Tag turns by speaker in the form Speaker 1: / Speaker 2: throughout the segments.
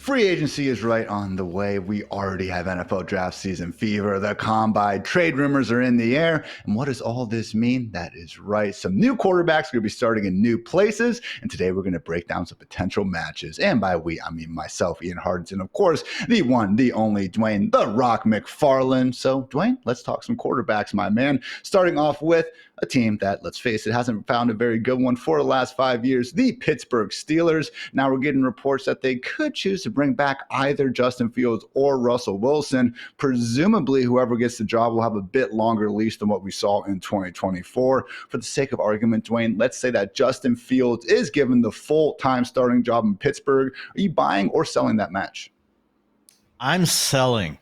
Speaker 1: Free agency is right on the way. We already have NFL draft season fever. The combine trade rumors are in the air. And what does all this mean? That is right. Some new quarterbacks are going to be starting in new places. And today we're going to break down some potential matches. And by we, I mean myself, Ian Hartitz, and of course, the one, the only Dwain, the Rock McFarland. So, Dwain, let's talk some quarterbacks, my man. Starting off with a team that, let's face it, hasn't found a very good one for the last 5 years, the Pittsburgh Steelers. Now we're getting reports that they could choose to bring back either Justin Fields or Russell Wilson. Presumably, whoever gets the job will have a bit longer leash than what we saw in 2024. For the sake of argument, Dwain, let's say that Justin Fields is given the full-time starting job in Pittsburgh. Are you buying or selling that match?
Speaker 2: I'm selling.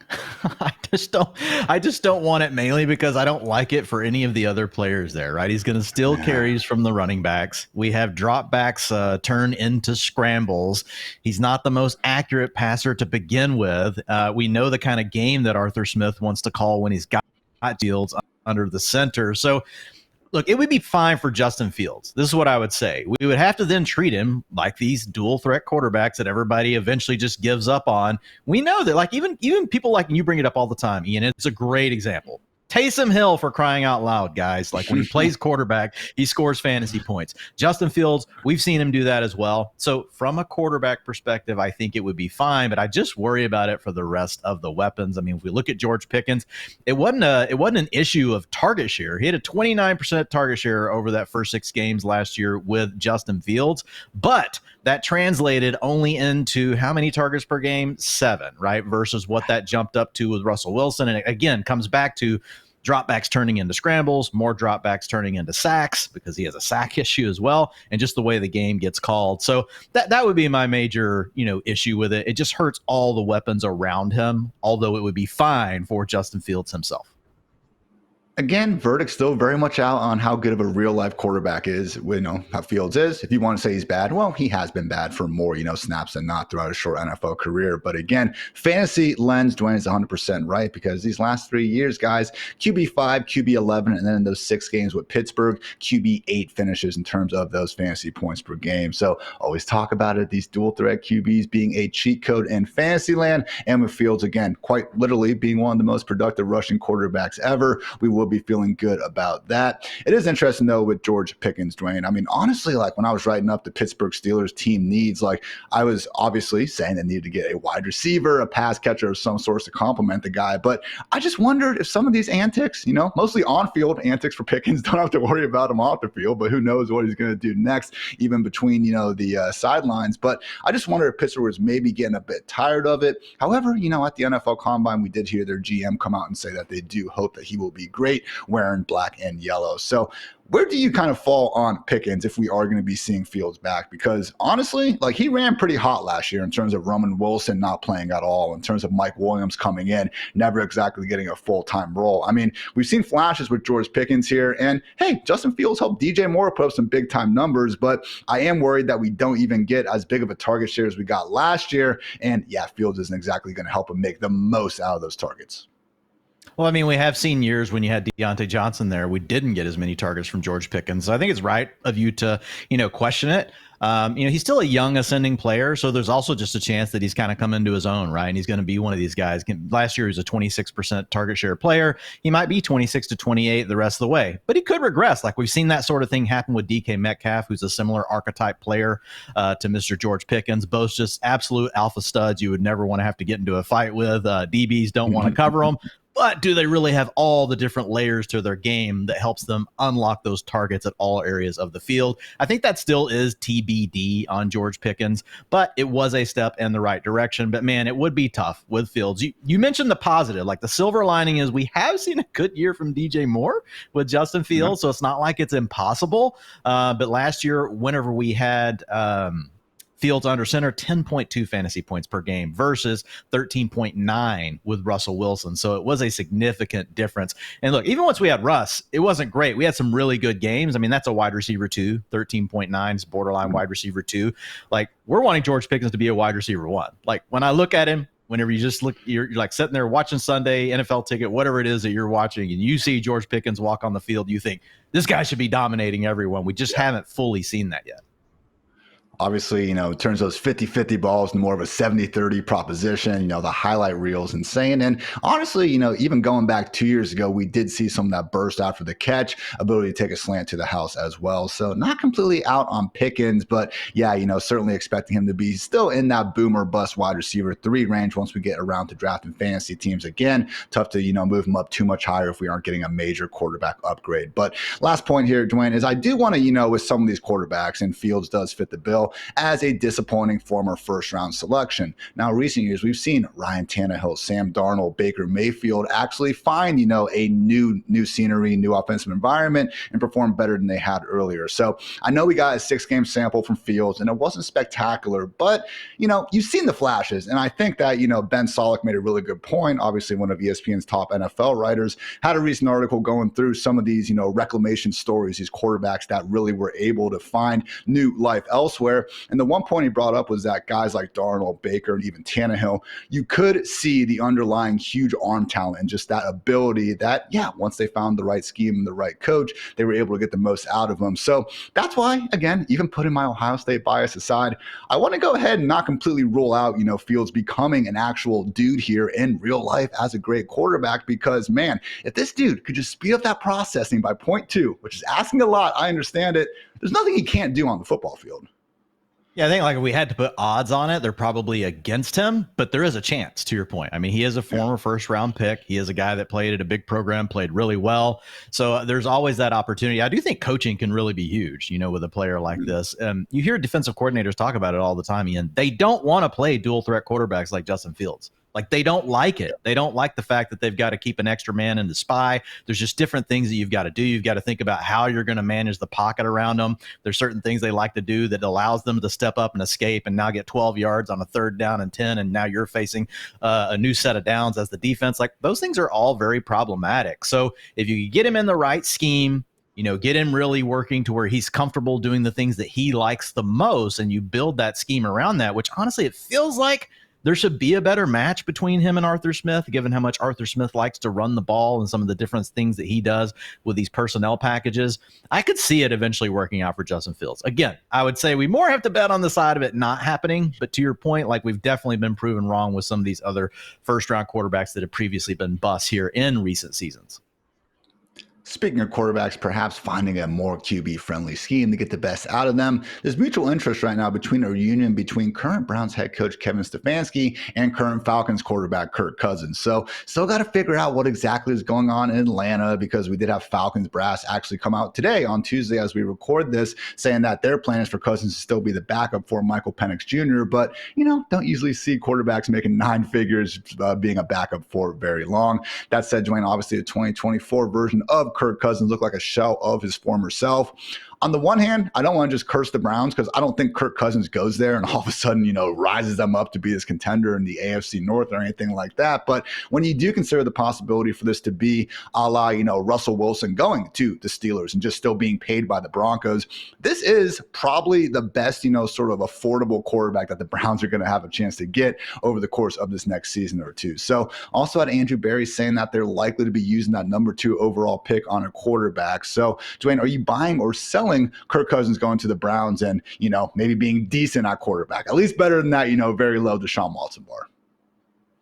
Speaker 2: I just don't want it, mainly because I don't like it for any of the other players there, right? He's going to steal carries from the running backs. We have dropbacks turn into scrambles. He's not the most accurate passer to begin with. We know the kind of game that Arthur Smith wants to call when he's got Fields under the center. So look, it would be fine for Justin Fields. This is what I would say. We would have to then treat him like these dual threat quarterbacks that everybody eventually just gives up on. We know that, like, even people like you bring it up all the time, Ian. It's a great example. Taysom Hill, for crying out loud, guys. Like, when he plays quarterback, he scores fantasy points. Justin Fields, we've seen him do that as well. So from a quarterback perspective, I think it would be fine, but I just worry about it for the rest of the weapons. I mean, if we look at George Pickens, it wasn't an issue of target share. He had a 29% target share over that first 6 games last year with Justin Fields, but that translated only into how many targets per game? 7, right? Versus what that jumped up to with Russell Wilson. And again, comes back to dropbacks turning into scrambles, more dropbacks turning into sacks because he has a sack issue as well, and just the way the game gets called. So that would be my major, issue with it. It just hurts all the weapons around him, although it would be fine for Justin Fields himself.
Speaker 1: Again, verdict still very much out on how good of a real-life quarterback is. We know how Fields is. If you want to say he's bad, well, he has been bad for more, snaps than not throughout a short NFL career. But again, fantasy lens, Dwain is 100% right, because these last 3 years, guys, QB5, QB11, and then in those 6 games with Pittsburgh, QB8 finishes in terms of those fantasy points per game. So always talk about it, these dual-threat QBs being a cheat code in fantasy land, and with Fields, again, quite literally being one of the most productive rushing quarterbacks ever. We will be feeling good about that. It is interesting, though, with George Pickens, Dwain. I mean, honestly, like, when I was writing up the Pittsburgh Steelers team needs, like, I was obviously saying they needed to get a wide receiver, a pass catcher of some sort to complement the guy. But I just wondered if some of these antics, mostly on-field antics for Pickens, don't have to worry about him off the field, but who knows what he's going to do next, even between, the sidelines. But I just wonder if Pittsburgh was maybe getting a bit tired of it. However, at the NFL Combine, we did hear their GM come out and say that they do hope that he will be great wearing black and yellow. So where do you kind of fall on Pickens if we are going to be seeing Fields back? Because honestly, like, he ran pretty hot last year in terms of Roman Wilson not playing at all, in terms of Mike Williams coming in, never exactly getting a full-time role. I mean, we've seen flashes with George Pickens here, and hey, Justin Fields helped DJ Moore put up some big-time numbers, but I am worried that we don't even get as big of a target share as we got last year, and yeah, Fields isn't exactly going to help him make the most out of those targets.
Speaker 2: Well, I mean, we have seen years when you had Deontay Johnson there, we didn't get as many targets from George Pickens. So I think it's right of you to, question it. He's still a young ascending player, so there's also just a chance that he's kind of come into his own, right? And he's going to be one of these guys. Last year, he was a 26% target share player. He might be 26 to 28 the rest of the way, but he could regress. Like, we've seen that sort of thing happen with DK Metcalf, who's a similar archetype player to Mr. George Pickens. Both just absolute alpha studs you would never want to have to get into a fight with. DBs don't want to cover them. But do they really have all the different layers to their game that helps them unlock those targets at all areas of the field? I think that still is TBD on George Pickens, but it was a step in the right direction. But man, it would be tough with Fields. You mentioned the positive, like the silver lining is we have seen a good year from DJ Moore with Justin Fields, so it's not like it's impossible. But last year, whenever we had Fields under center, 10.2 fantasy points per game versus 13.9 with Russell Wilson. So it was a significant difference. And look, even once we had Russ, it wasn't great. We had some really good games. I mean, that's a wide receiver 2, 13.9 is borderline wide receiver 2. Like, we're wanting George Pickens to be a wide receiver 1. Like, when I look at him, whenever you just look, you're like sitting there watching Sunday, NFL ticket, whatever it is that you're watching, and you see George Pickens walk on the field, you think this guy should be dominating everyone. We just haven't fully seen that yet.
Speaker 1: Obviously, turns those 50-50 balls into more of a 70-30 proposition. The highlight reel is insane. And honestly, even going back 2 years ago, we did see some of that burst after the catch, ability to take a slant to the house as well. So not completely out on Pickens, but yeah, certainly expecting him to be still in that boomer bust wide receiver 3 range once we get around to drafting fantasy teams again. Tough to, move him up too much higher if we aren't getting a major quarterback upgrade. But last point here, Dwain, is I do want to, with some of these quarterbacks, and Fields does fit the bill, as a disappointing former first-round selection. Now, recent years, we've seen Ryan Tannehill, Sam Darnold, Baker Mayfield actually find, a new scenery, new offensive environment, and perform better than they had earlier. So I know we got a 6-game sample from Fields, and it wasn't spectacular, but, you've seen the flashes. And I think that, Ben Solak made a really good point. Obviously, one of ESPN's top NFL writers had a recent article going through some of these, reclamation stories, these quarterbacks that really were able to find new life elsewhere. And the one point he brought up was that guys like Darnold, Baker, and even Tannehill, you could see the underlying huge arm talent and just that ability that, once they found the right scheme and the right coach, they were able to get the most out of them. So that's why, again, even putting my Ohio State bias aside, I want to go ahead and not completely rule out, Fields becoming an actual dude here in real life as a great quarterback, because, man, if this dude could just speed up that processing by 0.2, which is asking a lot, I understand it, there's nothing he can't do on the football field.
Speaker 2: Yeah, I think if we had to put odds on it, they're probably against him, but there is a chance, to your point. I mean, he is a former first-round pick. He is a guy that played at a big program, played really well. So there's always that opportunity. I do think coaching can really be huge, with a player like this. You hear defensive coordinators talk about it all the time, Ian. They don't want to play dual-threat quarterbacks like Justin Fields. Like, they don't like it. They don't like the fact that they've got to keep an extra man in the spy. There's just different things that you've got to do. You've got to think about how you're going to manage the pocket around them. There's certain things they like to do that allows them to step up and escape and now get 12 yards on a 3rd down and 10, and now you're facing a new set of downs as the defense. Like, those things are all very problematic. So if you get him in the right scheme, get him really working to where he's comfortable doing the things that he likes the most, and you build that scheme around that, which honestly, it feels like there should be a better match between him and Arthur Smith, given how much Arthur Smith likes to run the ball and some of the different things that he does with these personnel packages. I could see it eventually working out for Justin Fields. Again, I would say we more have to bet on the side of it not happening. But to your point, like, we've definitely been proven wrong with some of these other first-round quarterbacks that have previously been busts here in recent seasons.
Speaker 1: Speaking of quarterbacks, perhaps finding a more QB-friendly scheme to get the best out of them, there's mutual interest right now between a reunion between current Browns head coach Kevin Stefanski and current Falcons quarterback Kirk Cousins. So still got to figure out what exactly is going on in Atlanta, because we did have Falcons brass actually come out today on Tuesday as we record this, saying that their plan is for Cousins to still be the backup for Michael Penix Jr., but, don't usually see quarterbacks making 9 figures being a backup for very long. That said, Dwain, obviously the 2024 version of Kirk Cousins looked like a shell of his former self. On the one hand, I don't want to just curse the Browns, because I don't think Kirk Cousins goes there and all of a sudden, rises them up to be this contender in the AFC North or anything like that. But when you do consider the possibility for this to be a la, Russell Wilson going to the Steelers and just still being paid by the Broncos, this is probably the best, sort of affordable quarterback that the Browns are going to have a chance to get over the course of this next season or two. So also had Andrew Berry saying that they're likely to be using that number 2 overall pick on a quarterback. So, Dwain, are you buying or selling Kirk Cousins going to the Browns and, maybe being decent at quarterback, at least better than that, very low Deshaun Watson bar?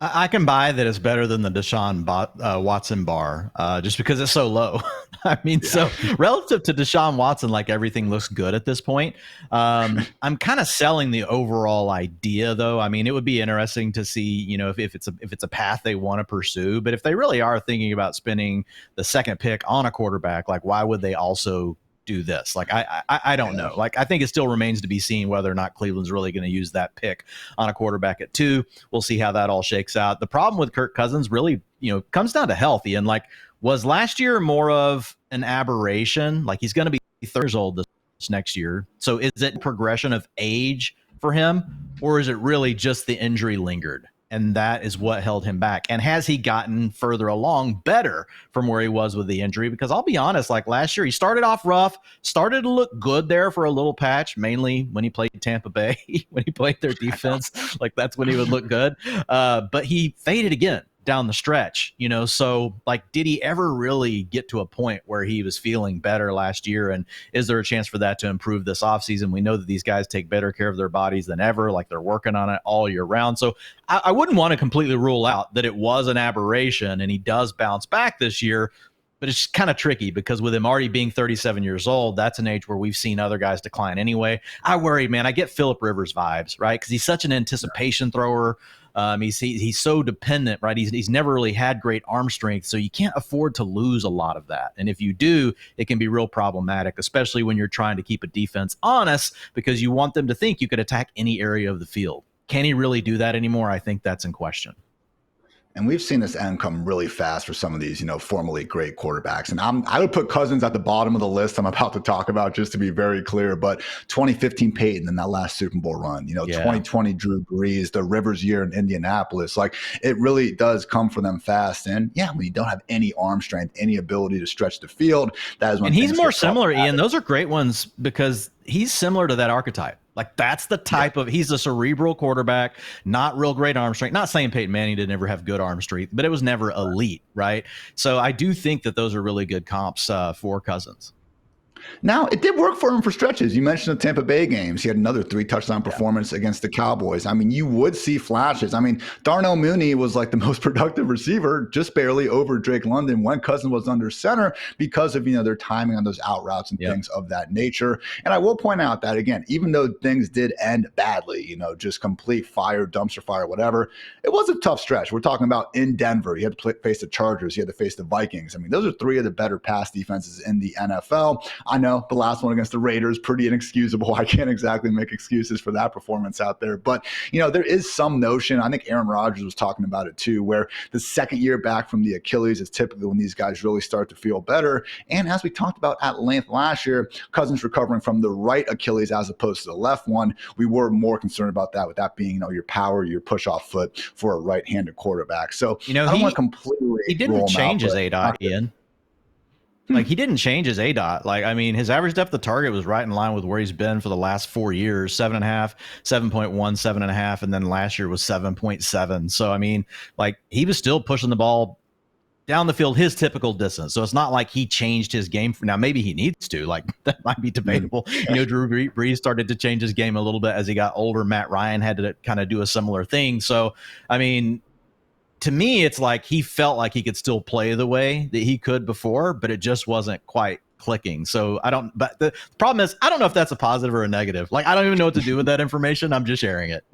Speaker 2: I can buy that it's better than the Deshaun Watson bar, just because it's so low. I mean, So relative to Deshaun Watson, like, everything looks good at this point. I'm kind of selling the overall idea, though. I mean, it would be interesting to see, if it's a path they want to pursue. But if they really are thinking about spending the 2nd pick on a quarterback, like, why would they also do this? Like, I don't know. Like, I think it still remains to be seen whether or not Cleveland's really going to use that pick on a quarterback at 2. We'll see how that all shakes out. The problem with Kirk Cousins really, comes down to health. And like, was last year more of an aberration? Like, he's going to be 30 years old this next year. So is it progression of age for him, or is it really just the injury lingered? And that is what held him back. And has he gotten further along better from where he was with the injury? Because I'll be honest, like, last year he started off rough, started to look good there for a little patch, mainly when he played Tampa Bay, when he played their defense. Like, that's when he would look good. But he faded again. down the stretch, so like, did he ever really get to a point where he was feeling better last year? And is there a chance for that to improve this offseason? We know that these guys take better care of their bodies than ever, like they're working on it all year round. So I wouldn't want to completely rule out that it was an aberration and he does bounce back this year. But it's kind of tricky because with him already being 37 years old, that's an age where we've seen other guys decline anyway. I worry, man. I get Phillip Rivers vibes, right? Because he's such an anticipation thrower. He's so dependent, right? He's never really had great arm strength, so you can't afford to lose a lot of that. And if you do, it can be real problematic, especially when you're trying to keep a defense honest because you want them to think you could attack any area of the field. Can he really do that anymore? I think that's in question.
Speaker 1: And we've seen this end come really fast for some of these, formerly great quarterbacks. And I would put Cousins at the bottom of the list I'm about to talk about, just to be very clear. But 2015 Peyton and that last Super Bowl run, 2020 Drew Brees, the Rivers year in Indianapolis, like it really does come for them fast. And yeah, when you don't have any arm strength, any ability to stretch the field, that is when.
Speaker 2: And he's more similar, Ian. Those are great ones because he's similar to that archetype. Like that's the type of, he's a cerebral quarterback, not real great arm strength. Not saying Peyton Manning didn't ever have good arm strength, but it was never elite, right? So I do think that those are really good comps for Cousins.
Speaker 1: Now, it did work for him for stretches. You mentioned the Tampa Bay games. He had another 3-touchdown performance against the Cowboys. I mean, you would see flashes. I mean, Darnell Mooney was like the most productive receiver, just barely over Drake London when Cousins was under center because of, their timing on those out routes and things of that nature. And I will point out that, again, even though things did end badly, just complete fire, dumpster fire, whatever, it was a tough stretch. We're talking about in Denver. You had to face the Chargers. You had to face the Vikings. I mean, those are three of the better pass defenses in the NFL. I know the last one against the Raiders, pretty inexcusable. I can't exactly make excuses for that performance out there. But, there is some notion, I think Aaron Rodgers was talking about it too, where the second year back from the Achilles is typically when these guys really start to feel better. And as we talked about at length last year, Cousins recovering from the right Achilles as opposed to the left one, we were more concerned about that, with that being, your power, your push-off foot for a right-handed quarterback. So I don't want to completely
Speaker 2: he didn't change his ADOT, Ian. Like he didn't change his ADOT. Like, I mean, his average depth of target was right in line with where he's been for the last 4 years, 7.5, 7.1, 7.5. And then last year was 7.7. So, I mean, like he was still pushing the ball down the field, his typical distance. So it's not like he changed his game. Now, maybe he needs to, like that might be debatable. Drew Brees started to change his game a little bit as he got older. Matt Ryan had to kind of do a similar thing. So, I mean, to me, it's like he felt like he could still play the way that he could before, but it just wasn't quite clicking. So but the problem is, I don't know if that's a positive or a negative. Like, I don't even know what to do with that information. I'm just sharing it.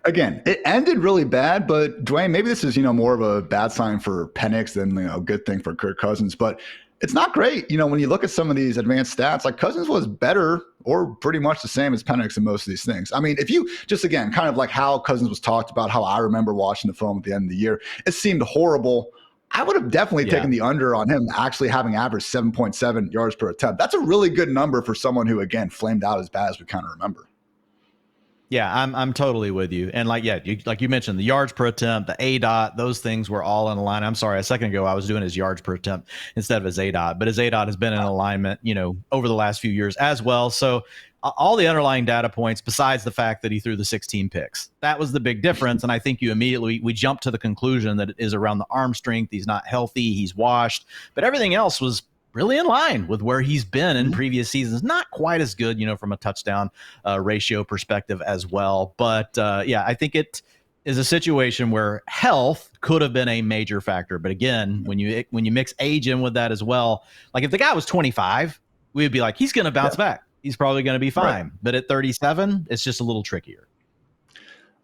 Speaker 1: Again, it ended really bad, but Dwain, maybe this is, more of a bad sign for Penix than, a good thing for Kirk Cousins, but it's not great. When you look at some of these advanced stats, like Cousins was better or pretty much the same as Penix in most of these things. I mean, if you just, again, kind of like how Cousins was talked about, how I remember watching the film at the end of the year, it seemed horrible. I would have definitely taken the under on him actually having averaged 7.7 yards per attempt. That's a really good number for someone who, again, flamed out as bad as we kind of remember.
Speaker 2: Yeah, I'm totally with you. And like you mentioned, the yards per attempt, the ADOT, those things were all in alignment. I'm sorry, a second ago I was doing his yards per attempt instead of his ADOT, but his ADOT has been in alignment, over the last few years as well. So all the underlying data points, besides the fact that he threw the 16 picks, that was the big difference. And I think we jumped to the conclusion that it is around the arm strength. He's not healthy. He's washed, but everything else was really in line with where he's been in previous seasons. Not quite as good, from a touchdown ratio perspective as well. But I think it is a situation where health could have been a major factor. But again, when you mix age in with that as well, like if the guy was 25, we would be like, he's going to bounce back. He's probably going to be fine. Right. But at 37, it's just a little trickier.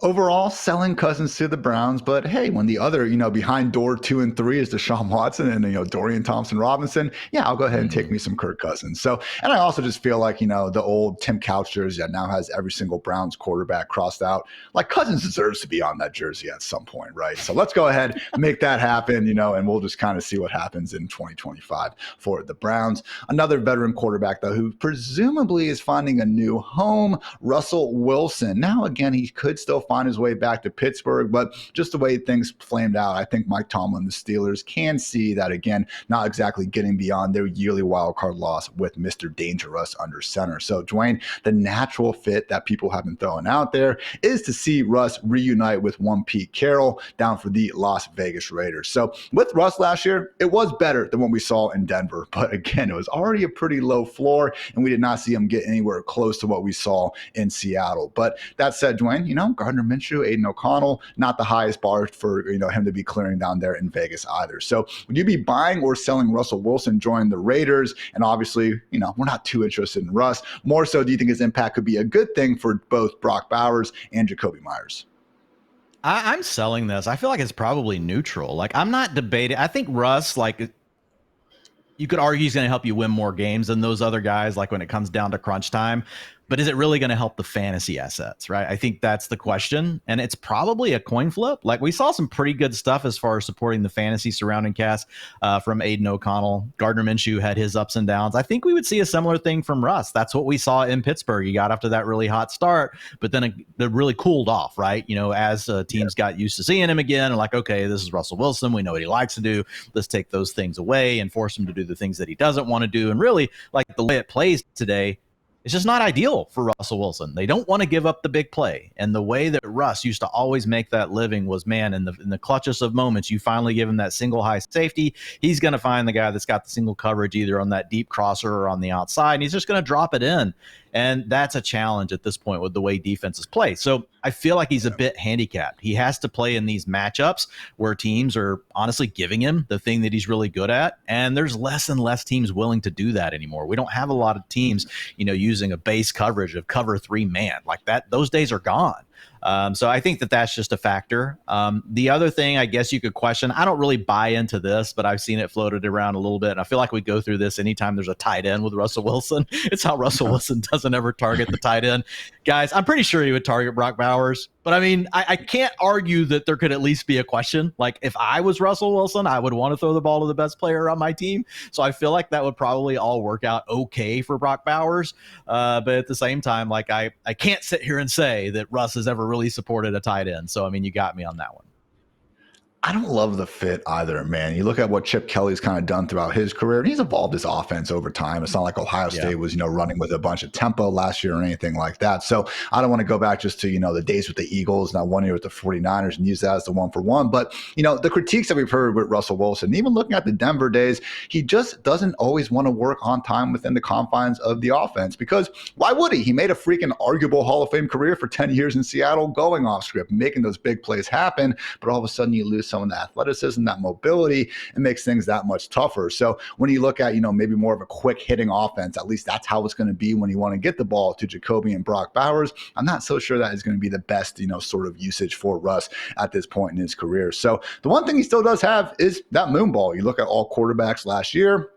Speaker 1: Overall, selling Cousins to the Browns, but hey, when the other, behind door 2 and 3 is Deshaun Watson and, Dorian Thompson-Robinson, I'll go ahead and take me some Kirk Cousins. So, and I also just feel like, the old Tim Couch jersey that now has every single Browns quarterback crossed out, like Cousins deserves to be on that jersey at some point, right? So let's go ahead, make that happen, and we'll just kind of see what happens in 2025 for the Browns. Another veteran quarterback, though, who presumably is finding a new home, Russell Wilson. Now, again, he could still find his way back to Pittsburgh. But just the way things flamed out, I think Mike Tomlin, the Steelers, can see that, again, not exactly getting beyond their yearly wild card loss with Mr. Dangerous under center. So, Dwain, the natural fit that people have been throwing out there is to see Russ reunite with one Pete Carroll down for the Las Vegas Raiders. So, with Russ last year, it was better than what we saw in Denver. But again, it was already a pretty low floor, and we did not see him get anywhere close to what we saw in Seattle. But that said, Dwain, Gardner Minshew, Aiden O'Connell, not the highest bar for him to be clearing down there in Vegas either. So would you be buying or selling Russell Wilson joining the Raiders? And obviously, we're not too interested in Russ. More so, do you think his impact could be a good thing for both Brock Bowers and Jacoby Myers?
Speaker 2: I'm selling this. I feel like it's probably neutral. Like, I'm not debating. I think Russ, like, you could argue he's going to help you win more games than those other guys, like when it comes down to crunch time. But is it really going to help the fantasy assets, right? I think that's the question. And it's probably a coin flip. Like, we saw some pretty good stuff as far as supporting the fantasy surrounding cast from Aiden O'Connell. Gardner Minshew had his ups and downs. I think we would see a similar thing from Russ. That's what we saw in Pittsburgh. He got after that really hot start, but then it really cooled off, right? As teams got used to seeing him again and like, okay, this is Russell Wilson. We know what he likes to do. Let's take those things away and force him to do the things that he doesn't want to do. And really, like, the way it plays today, it's just not ideal for Russell Wilson. They don't want to give up the big play. And the way that Russ used to always make that living was, man, in the clutchest of moments, you finally give him that single high safety. He's going to find the guy that's got the single coverage either on that deep crosser or on the outside, and he's just going to drop it in. And that's a challenge at this point with the way defenses play. So I feel like he's a bit handicapped. He has to play in these matchups where teams are honestly giving him the thing that he's really good at. And there's less and less teams willing to do that anymore. We don't have a lot of teams, using a base coverage of cover 3 man like that. Those days are gone. So I think that that's just a factor. The other thing I guess you could question, I don't really buy into this, but I've seen it floated around a little bit. And I feel like we go through this anytime there's a tight end with Russell Wilson. It's how Russell Wilson doesn't ever target the tight end. Guys, I'm pretty sure he would target Brock Bowers. But I mean, I can't argue that there could at least be a question. Like, if I was Russell Wilson, I would want to throw the ball to the best player on my team. So I feel like that would probably all work out okay for Brock Bowers. But at the same time, like, I can't sit here and say that Russ has ever really supported a tight end. So, I mean, you got me on that one.
Speaker 1: I don't love the fit either, man. You look at what Chip Kelly's kind of done throughout his career, and he's evolved his offense over time. It's not like Ohio State was, running with a bunch of tempo last year or anything like that. So I don't want to go back just to, the days with the Eagles, not 1 year with the 49ers, and use that as the one for one. But, the critiques that we've heard with Russell Wilson, even looking at the Denver days, he just doesn't always want to work on time within the confines of the offense, because why would he? He made a freaking arguable Hall of Fame career for 10 years in Seattle, going off script, making those big plays happen. But all of a sudden you lose some of the athleticism, that mobility, and makes things that much tougher. So when you look at, maybe more of a quick hitting offense, at least that's how it's going to be when you want to get the ball to Jacoby and Brock Bowers. I'm not so sure that is going to be the best, sort of usage for Russ at this point in his career. So the one thing he still does have is that moon ball. You look at all quarterbacks last year,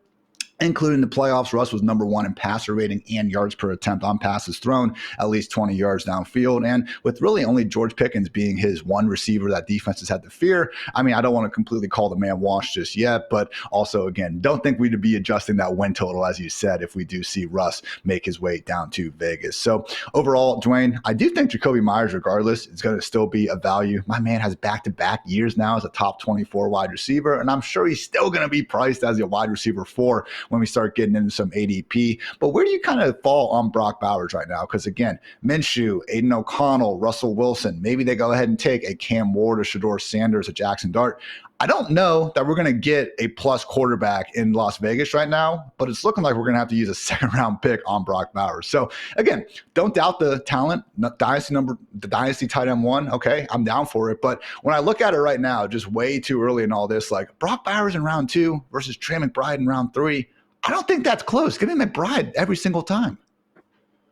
Speaker 1: including the playoffs, Russ was number 1 in passer rating and yards per attempt on passes thrown, at least 20 yards downfield. And with really only George Pickens being his one receiver that defenses had to fear, I mean, I don't want to completely call the man washed just yet, but also, again, don't think we'd be adjusting that win total, as you said, if we do see Russ make his way down to Vegas. So overall, Dwain, I do think Jacoby Myers, regardless, is going to still be a value. My man has back-to-back years now as a top 24 wide receiver, and I'm sure he's still going to be priced as a wide receiver 4 when we start getting into some ADP. But where do you kind of fall on Brock Bowers right now? Because again, Minshew, Aiden O'Connell, Russell Wilson, maybe they go ahead and take a Cam Ward, a Shedeur Sanders, a Jackson Dart. I don't know that we're going to get a plus quarterback in Las Vegas right now, but it's looking like we're going to have to use a second-round pick on Brock Bowers. So again, don't doubt the talent. The dynasty tight end 1. Okay, I'm down for it. But when I look at it right now, just way too early in all this, like Brock Bowers in round 2 versus Trey McBride in round 3. I don't think that's close. Give me McBride every single time.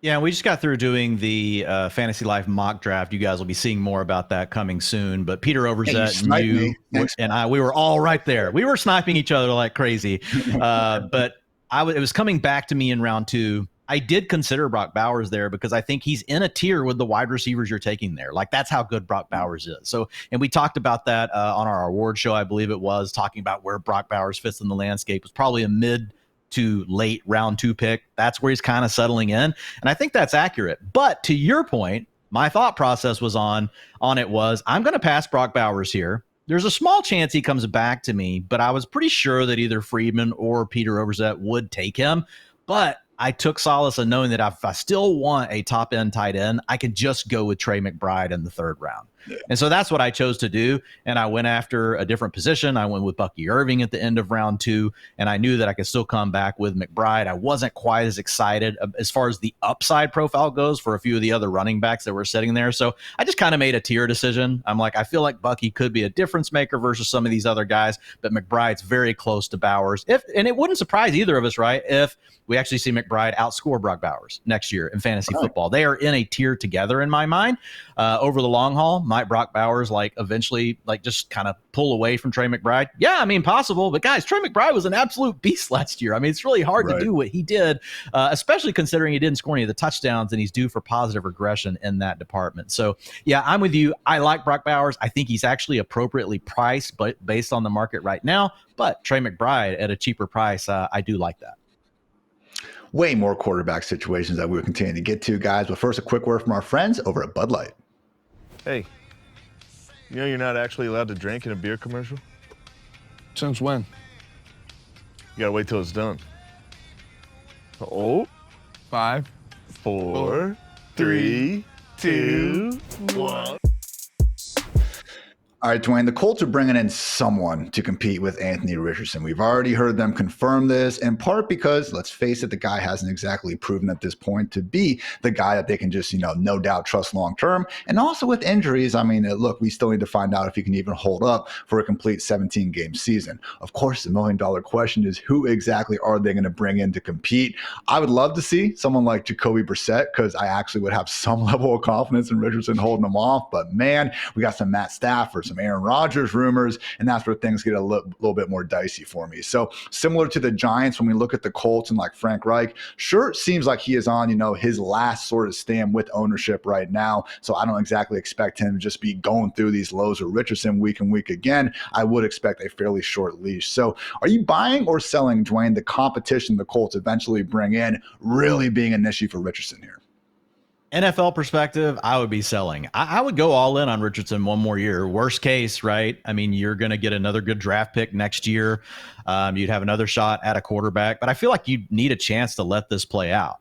Speaker 2: Yeah, we just got through doing the Fantasy Life mock draft. You guys will be seeing more about that coming soon. But Peter Overzet and you and I, we were all right there. We were sniping each other like crazy. But it was coming back to me in round 2. I did consider Brock Bowers there because I think he's in a tier with the wide receivers you're taking there. Like, that's how good Brock Bowers is. So, and we talked about that on our award show, I believe it was, talking about where Brock Bowers fits in the landscape. It was probably a mid to late round 2 pick. That's where he's kind of settling in. And I think that's accurate. But to your point, my thought process was on it was, I'm going to pass Brock Bowers here. There's a small chance he comes back to me, but I was pretty sure that either Friedman or Peter Overzet would take him. But I took solace in knowing that if I still want a top end tight end, I could just go with Trey McBride in the third round. And so that's what I chose to do. And I went after a different position. I went with Bucky Irving at the end of round 2. And I knew that I could still come back with McBride. I wasn't quite as excited as far as the upside profile goes for a few of the other running backs that were sitting there. So I just kind of made a tier decision. I'm like, I feel like Bucky could be a difference maker versus some of these other guys, but McBride's very close to Bowers. And it wouldn't surprise either of us, right, if we actually see McBride outscore Brock Bowers next year in fantasy football. They are in a tier together in my mind. Over the long haul, might Brock Bowers eventually just kind of pull away from Trey McBride? Yeah, I mean, possible. But guys, Trey McBride was an absolute beast last year. I mean, it's really hard to do what he did, especially considering he didn't score any of the touchdowns, and he's due for positive regression in that department. So yeah, I'm with you. I like Brock Bowers. I think he's actually appropriately priced, but based on the market right now. But Trey McBride at a cheaper price, I do like that.
Speaker 1: Way more quarterback situations that we will continue to get to, guys. But first, a quick word from our friends over at Bud Light.
Speaker 3: Hey, you know you're not actually allowed to drink in a beer commercial?
Speaker 4: Since when?
Speaker 3: You gotta wait till it's done. Oh,
Speaker 4: 5,
Speaker 3: 4, 3, 2, 1.
Speaker 1: All right, Dwayne, the Colts are bringing in someone to compete with Anthony Richardson. We've already heard them confirm this, in part because, let's face it, the guy hasn't exactly proven at this point to be the guy that they can just, no doubt trust long-term. And also with injuries, I mean, look, we still need to find out if he can even hold up for a complete 17-game season. Of course, the million-dollar question is, who exactly are they going to bring in to compete? I would love to see someone like Jacoby Brissett, because I actually would have some level of confidence in Richardson holding them off. But man, we got some Matt Stafford, some Aaron Rodgers rumors, and that's where things get a little bit more dicey for me. So similar to the Giants, when we look at the Colts and like Frank Reich, sure, it seems like he is on, his last sort of stand with ownership right now. So I don't exactly expect him to just be going through these lows of Richardson week and week again. I would expect a fairly short leash. So are you buying or selling, Dwayne, the competition the Colts eventually bring in really being an issue for Richardson here?
Speaker 2: NFL perspective, I would be selling. I would go all in on Richardson one more year. Worst case, right? I mean, you're going to get another good draft pick next year. You'd have another shot at a quarterback, but I feel like you need a chance to let this play out.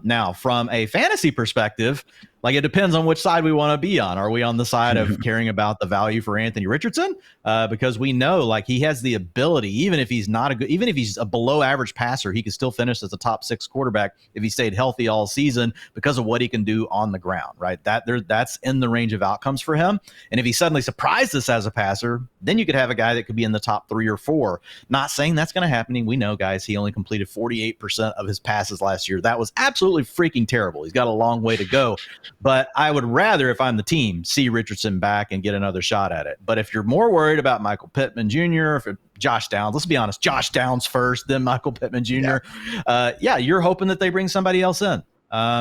Speaker 2: Now, from a fantasy perspective, it depends on which side we want to be on. Are we on the side of caring about the value for Anthony Richardson? Because we know he has the ability, even if he's a below average passer, he could still finish as a top 6 quarterback if he stayed healthy all season because of what he can do on the ground, right? That's in the range of outcomes for him. And if he suddenly surprised us as a passer, then you could have a guy that could be in the top 3 or 4. Not saying that's going to happen. We know, guys, he only completed 48% of his passes last year. That was absolutely freaking terrible. He's got a long way to go. But I would rather, if I'm the team, see Richardson back and get another shot at it. But if you're more worried about Michael Pittman Jr., if Josh Downs, let's be honest, Josh Downs first, then Michael Pittman Jr., you're hoping that they bring somebody else in.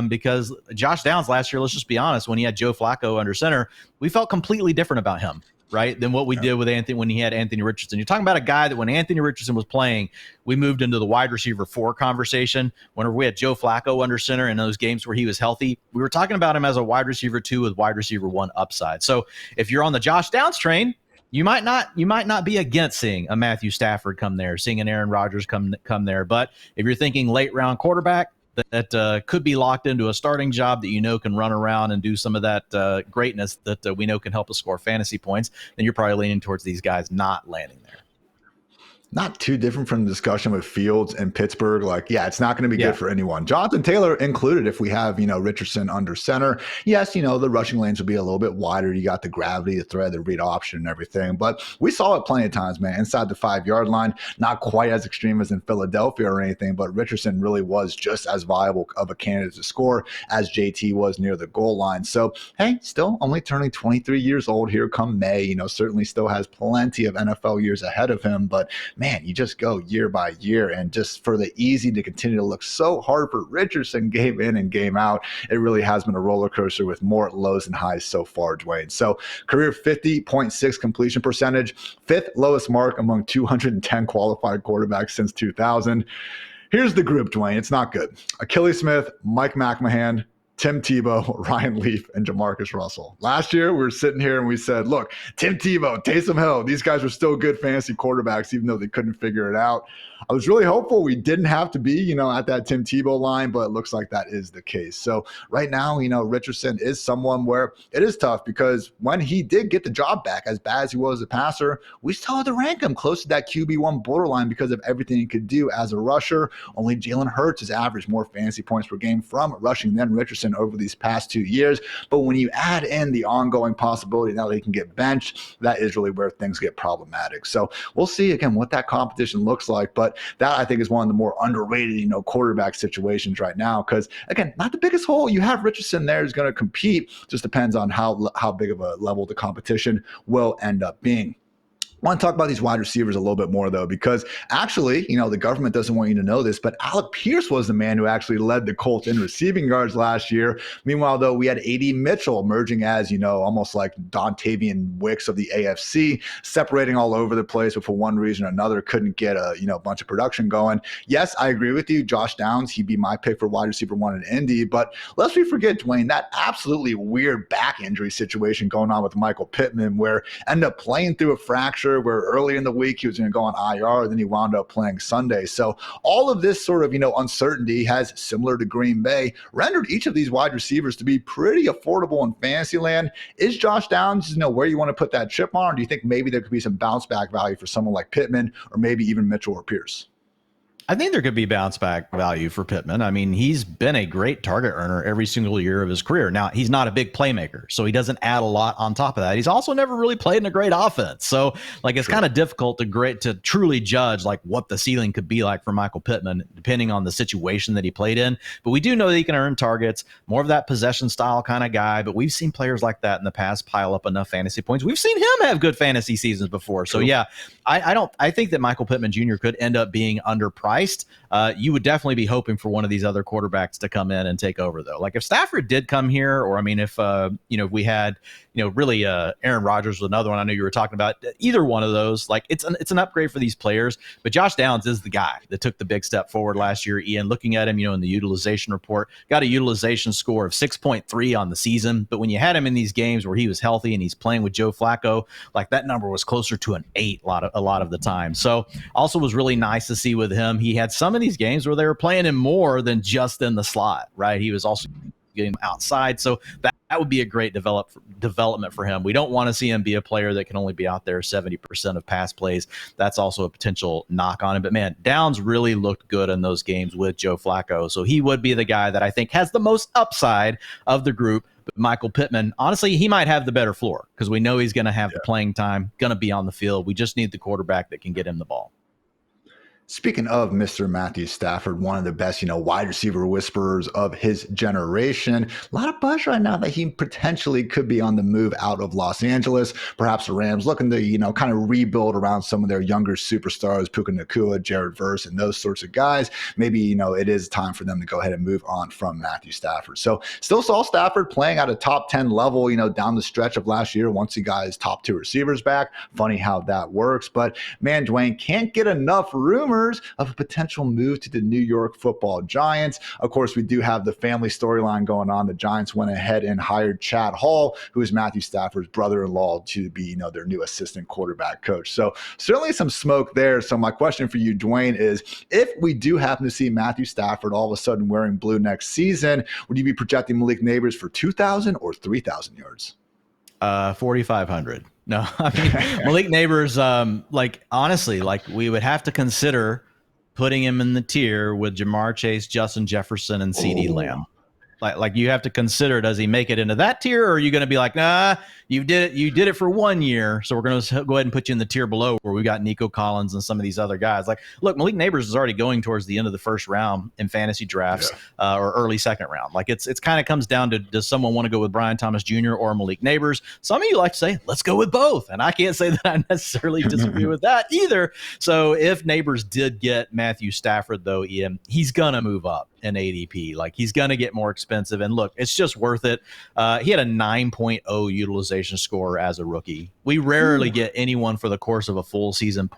Speaker 2: Because Josh Downs last year, let's just be honest, when he had Joe Flacco under center, we felt completely different about him, right, than what we did with Anthony when he had Anthony Richardson. You're talking about a guy that when Anthony Richardson was playing, we moved into the wide receiver 4 conversation. Whenever we had Joe Flacco under center in those games where he was healthy, we were talking about him as a wide receiver 2 with wide receiver 1 upside. So if you're on the Josh Downs train, you might not be against seeing a Matthew Stafford come there, seeing an Aaron Rodgers come there. But if you're thinking late round quarterback that could be locked into a starting job that can run around and do some of that greatness that we know can help us score fantasy points, then you're probably leaning towards these guys not landing there.
Speaker 1: Not too different from the discussion with Fields and Pittsburgh. It's not going to be good for anyone. Jonathan Taylor included if we have, Richardson under center. Yes, the rushing lanes will be a little bit wider. You got the gravity, the thread, the read option and everything. But we saw it plenty of times, man, inside the 5-yard line. Not quite as extreme as in Philadelphia or anything, but Richardson really was just as viable of a candidate to score as JT was near the goal line. So, hey, still only turning 23 years old here come May. Certainly still has plenty of NFL years ahead of him. But man, you just go year by year, and just for the easy to continue to look so hard for Richardson game in and game out, it really has been a roller coaster with more lows and highs so far, Dwayne. So career 50.6 completion percentage, 5th lowest mark among 210 qualified quarterbacks since 2000. Here's the group, Dwayne. It's not good. Achilles Smith, Mike McMahon, Tim Tebow, Ryan Leaf, and Jamarcus Russell. Last year, we were sitting here and we said, look, Tim Tebow, Taysom Hill, these guys were still good fantasy quarterbacks, even though they couldn't figure it out. I was really hopeful we didn't have to be, at that Tim Tebow line, but it looks like that is the case. So right now, Richardson is someone where it is tough because when he did get the job back, as bad as he was as a passer, we still had to rank him close to that QB1 borderline because of everything he could do as a rusher. Only Jalen Hurts has averaged more fantasy points per game from rushing than Richardson over these past 2 years. But when you add in the ongoing possibility now that he can get benched, that is really where things get problematic. So we'll see again what that competition looks like. But that I think is one of the more underrated, quarterback situations right now. Because again, not the biggest hole. You have Richardson there who's going to compete. Just depends on how big of a level the competition will end up being. I want to talk about these wide receivers a little bit more, though, because actually, the government doesn't want you to know this, but Alec Pierce was the man who actually led the Colts in receiving yards last year. Meanwhile, though, we had A.D. Mitchell emerging as, almost like Dontavian Wicks of the AFC, separating all over the place, but for one reason or another, couldn't get a bunch of production going. Yes, I agree with you. Josh Downs, he'd be my pick for wide receiver 1 in Indy, but lest we forget, Dwayne, that absolutely weird back injury situation going on with Michael Pittman, where ended up playing through a fracture, where early in the week he was going to go on IR, then he wound up playing Sunday. So all of this sort of, uncertainty has, similar to Green Bay, rendered each of these wide receivers to be pretty affordable in fantasy land. Is Josh Downs, where you want to put that chip on? Or do you think maybe there could be some bounce back value for someone like Pittman or maybe even Mitchell or Pierce?
Speaker 2: I think there could be bounce back value for Pittman. I mean, he's been a great target earner every single year of his career. Now, he's not a big playmaker, so he doesn't add a lot on top of that. He's also never really played in a great offense. So, it's kind of difficult to truly judge what the ceiling could be like for Michael Pittman, depending on the situation that he played in. But we do know that he can earn targets, more of that possession style kind of guy. But we've seen players like that in the past pile up enough fantasy points. We've seen him have good fantasy seasons before. So, yeah, I think that Michael Pittman Jr. could end up being underpriced. You would definitely be hoping for one of these other quarterbacks to come in and take over, though. If Stafford did come here, or if we had really Aaron Rodgers was another one I know you were talking about, either one of those, it's an upgrade for these players. But Josh Downs is the guy that took the big step forward last year. Ian, looking at him, in the utilization report, got a utilization score of 6.3 on the season. But when you had him in these games where he was healthy and he's playing with Joe Flacco, that number was closer to an 8 a lot of the time. So also was really nice to see with him. He had some of these games where they were playing him more than just in the slot, right? He was also getting outside. So that would be a great development for him. We don't want to see him be a player that can only be out there 70% of pass plays. That's also a potential knock on him. But man, Downs really looked good in those games with Joe Flacco. So he would be the guy that I think has the most upside of the group. But Michael Pittman, honestly, he might have the better floor because we know he's going to have the playing time, going to be on the field. We just need the quarterback that can get him the ball.
Speaker 1: Speaking of Mr. Matthew Stafford, one of the best, wide receiver whisperers of his generation, a lot of buzz right now that he potentially could be on the move out of Los Angeles. Perhaps the Rams looking to, kind of rebuild around some of their younger superstars, Puka Nacua, Jared Verse, and those sorts of guys. Maybe, it is time for them to go ahead and move on from Matthew Stafford. So still saw Stafford playing at a top 10 level, down the stretch of last year once he got his top 2 receivers back. Funny how that works. But man, Dwayne, can't get enough rumors of a potential move to the New York Football Giants. Of course, we do have the family storyline going on. The Giants went ahead and hired Chad Hall, who is Matthew Stafford's brother-in-law, to be, their new assistant quarterback coach. So certainly some smoke there. So my question for you, Dwayne, is if we do happen to see Matthew Stafford all of a sudden wearing blue next season, would you be projecting Malik Neighbors for 2,000 or 3,000 yards?
Speaker 2: 4,500. No, I mean, Malik Neighbors, honestly, we would have to consider putting him in the tier with Jamar Chase, Justin Jefferson, and CeeDee Lamb. You have to consider, does he make it into that tier, or are you going to be like, nah, you did it for 1 year, so we're going to go ahead and put you in the tier below where we got Nico Collins and some of these other guys. Look, Malik Neighbors is already going towards the end of the first round in fantasy drafts, or early second round. It's kind of comes down to, does someone want to go with Brian Thomas Jr. or Malik Neighbors? Some of you like to say, let's go with both, and I can't say that I necessarily disagree with that either. So if Neighbors did get Matthew Stafford, though, Ian, he's going to move up. in ADP. Like, he's going to get more expensive. And look, it's just worth it. He had a 9.0 utilization score as a rookie. We rarely get anyone for the course of a full season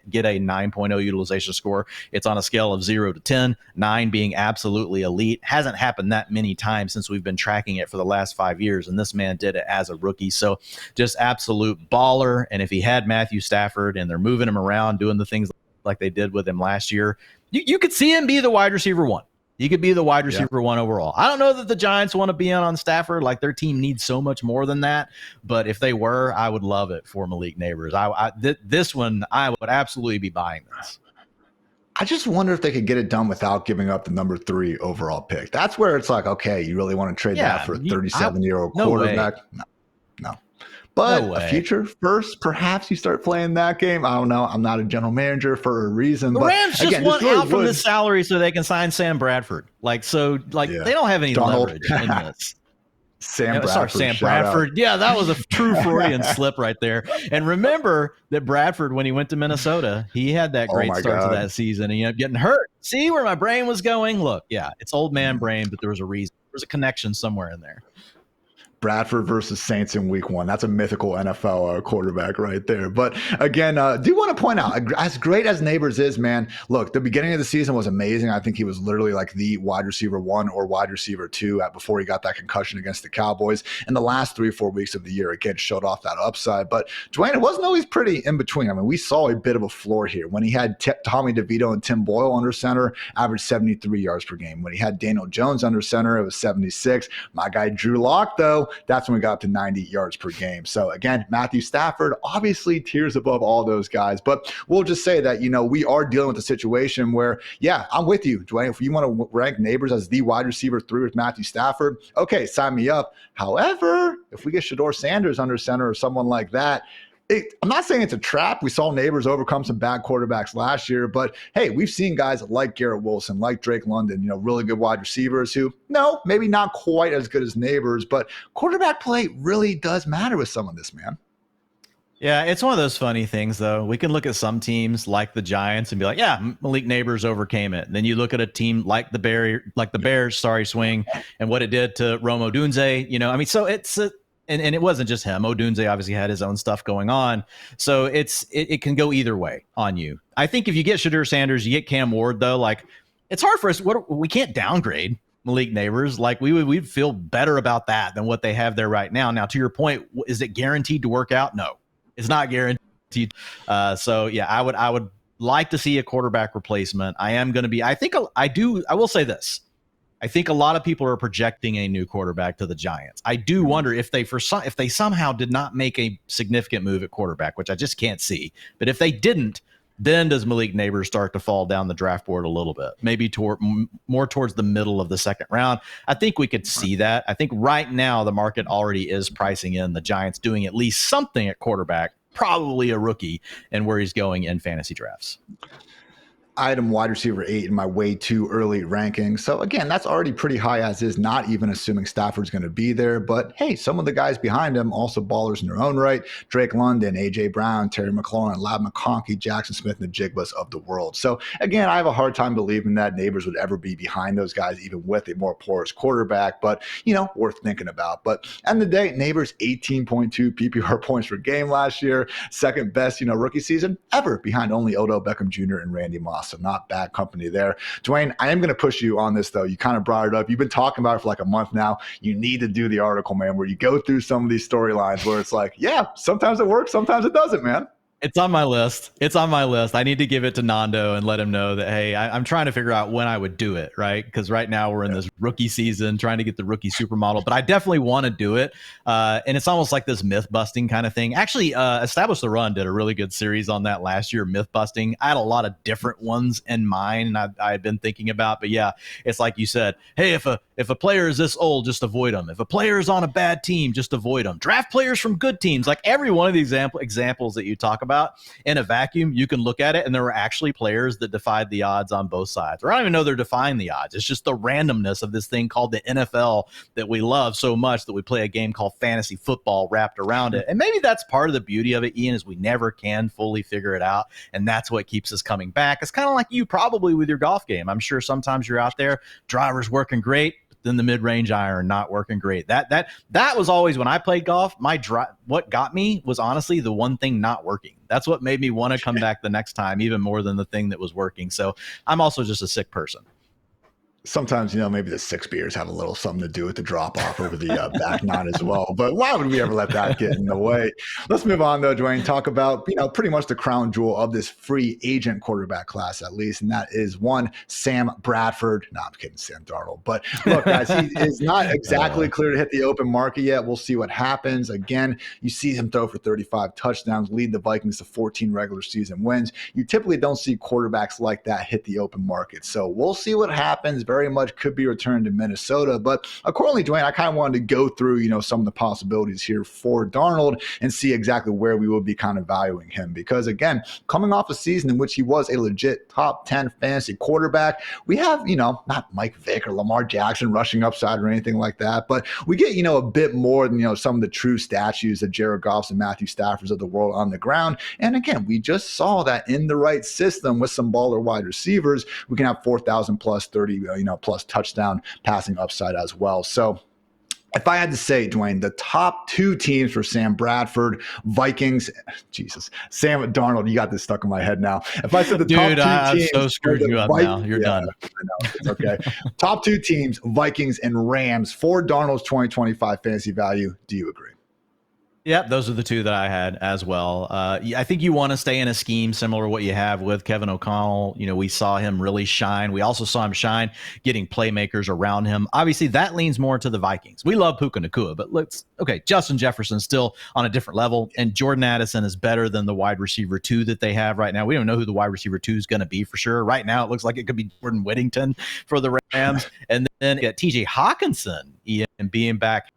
Speaker 2: get a 9.0 utilization score. It's on a scale of 0 to 10, 9 being absolutely elite. Hasn't happened that many times since we've been tracking it for the last 5 years, and this man did it as a rookie. So just absolute baller. And if he had Matthew Stafford and they're moving him around, doing the things like they did with him last year, you could see him be the wide receiver 1. He could be the wide receiver 1 overall. I don't know that the Giants want to be on Stafford. Like, their team needs so much more than that. But if they were, I would love it for Malik Neighbors. This one, I would absolutely be buying this.
Speaker 1: I just wonder if they could get it done without giving up the number 3 overall pick. That's where it's like, okay, you really want to trade that for a 37-year-old quarterback? No. But a future first, perhaps you start playing that game. I don't know. I'm not a general manager for a reason.
Speaker 2: The Rams just want out from the salary so they can sign Sam Bradford. They don't have any leverage in this.
Speaker 1: Sam
Speaker 2: Bradford. Yeah, that was a true Freudian slip right there. And remember that Bradford, when he went to Minnesota, he had that great start to that season, and he ended up getting hurt. See where my brain was going? Look, yeah, it's old man brain, but there was a reason. There was a connection somewhere in there.
Speaker 1: Bradford versus Saints in week 1. That's a mythical NFL quarterback right there. But again, do want to point out, as great as Neighbors is, man, look, the beginning of the season was amazing. I think he was literally like the wide receiver 1 or wide receiver 2 before he got that concussion against the Cowboys. And the last 3-4 weeks of the year, again, showed off that upside. But Dwain, it wasn't always pretty in between. I mean, we saw a bit of a floor here. When he had Tommy DeVito and Tim Boyle under center, averaged 73 yards per game. When he had Daniel Jones under center, it was 76. My guy Drew Lock, though, that's when we got up to 90 yards per game. So again, Matthew Stafford, obviously tiers above all those guys, but we'll just say that, we are dealing with a situation where, yeah, I'm with you, Dwain. If you want to rank Neighbors as the wide receiver 3 with Matthew Stafford, okay, sign me up. However, if we get Shedeur Sanders under center or someone like that, I'm not saying it's a trap. We saw Neighbors overcome some bad quarterbacks last year, but hey, we've seen guys like Garrett Wilson, like Drake London, really good wide receivers who, no, maybe not quite as good as Neighbors, but quarterback play really does matter with some of this, man.
Speaker 2: Yeah, it's one of those funny things, though. We can look at some teams like the Giants and be like, yeah, Malik Neighbors overcame it. And then you look at a team like the Bears, swing, and what it did to Rome Odunze. So it's and it wasn't just him. Odunze obviously had his own stuff going on. So it can go either way on you. I think if you get Shedeur Sanders, you get Cam Ward, though, it's hard for us. We can't downgrade Malik Neighbors. We'd feel better about that than what they have there right now. Now, to your point, is it guaranteed to work out? No, it's not guaranteed. So yeah, I would like to see a quarterback replacement. I will say this. I think a lot of people are projecting a new quarterback to the Giants. I do wonder if they somehow did not make a significant move at quarterback, which I just can't see. But if they didn't, then does Malik Neighbors start to fall down the draft board a little bit, maybe more towards the middle of the second round? I think we could see that. I think right now the market already is pricing in the Giants doing at least something at quarterback, probably a rookie, and where he's going in fantasy drafts.
Speaker 1: Item wide receiver 8 in my way too early ranking. So again, that's already pretty high as is, not even assuming Stafford's going to be there. But hey, some of the guys behind him also ballers in their own right. Drake London, A.J. Brown, Terry McLaurin, Lab McConkey, Jackson Smith, and the Jigbas of the world. So again, I have a hard time believing that Neighbors would ever be behind those guys, even with a more porous quarterback. But, worth thinking about. But end of the day, Neighbors 18.2 PPR points per game last year. Second best, rookie season ever, behind only Odell Beckham Jr. and Randy Moss. So not bad company there. Dwain, I am going to push you on this, though. You kind of brought it up. You've been talking about it for like a month now. You need to do the article, man, where you go through some of these storylines where it's like, yeah, sometimes it works, sometimes it doesn't, man.
Speaker 2: It's on my list. I need to give it to Nando and let him know that, hey, I'm trying to figure out when I would do it, right? Because right now we're in this rookie season trying to get the rookie supermodel, but I definitely want to do it. And it's almost like this myth busting kind of thing. Actually, Establish the Run did a really good series on that last year, myth busting. I had a lot of different ones in mind and I had been thinking about, but yeah, it's like you said, hey, if a player is this old, just avoid them. If a player is on a bad team, just avoid them. Draft players from good teams. Like every one of the examples that you talk about, about, in a vacuum, you can look at it and there were actually players that defied the odds on both sides. Or I don't even know they're defying the odds. It's just the randomness of this thing called the NFL that we love so much that we play a game called fantasy football wrapped around it. And maybe that's part of the beauty of it, Ian, is we never can fully figure it out. And that's what keeps us coming back. It's kind of like you probably with your golf game. I'm sure sometimes you're out there, driver's working great, but then the mid-range iron not working great. That was always when I played golf, what got me was honestly the one thing not working. That's what made me want to come back the next time, even more than the thing that was working. So I'm also just a sick person.
Speaker 1: Sometimes, maybe the 6 beers have a little something to do with the drop off over the back nine as well. But why would we ever let that get in the way? Let's move on, though, Dwain. Talk about, pretty much the crown jewel of this free agent quarterback class, at least. And that is one, Sam Bradford. No, I'm kidding, Sam Darnold. But look, guys, he is not exactly clear to hit the open market yet. We'll see what happens. Again, you see him throw for 35 touchdowns, lead the Vikings to 14 regular season wins. You typically don't see quarterbacks like that hit the open market. So we'll see what happens. Very much could be returned to Minnesota. But accordingly, Dwain, I kind of wanted to go through, some of the possibilities here for Darnold and see exactly where we will be kind of valuing him. Because again, coming off a season in which he was a legit top 10 fantasy quarterback, we have, not Mike Vick or Lamar Jackson rushing upside or anything like that, but we get, a bit more than, some of the true statues of Jared Goff's and Matthew Stafford's of the world on the ground. And again, we just saw that in the right system with some baller wide receivers, we can have 4,000 plus 30, plus touchdown passing upside as well. So if I had to say, Dwain, the top 2 teams for Sam Bradford, Vikings, Sam Darnold, you got this stuck in my head now. If I said the top 2 teams,
Speaker 2: I'm so screwed you up now. You're done.
Speaker 1: I know, it's okay. Top 2 teams, Vikings and Rams for Darnold's 2025 fantasy value. Do you agree?
Speaker 2: Yep, those are the 2 that I had as well. I think you want to stay in a scheme similar to what you have with Kevin O'Connell. We saw him really shine. We also saw him shine getting playmakers around him. Obviously, that leans more to the Vikings. We love Puka Nacua, but Justin Jefferson's still on a different level, and Jordan Addison is better than the wide receiver 2 that they have right now. We don't know who the wide receiver 2 is going to be for sure. Right now, it looks like it could be Jordan Whittington for the Rams. And then you got TJ Hawkinson, Ian, being back.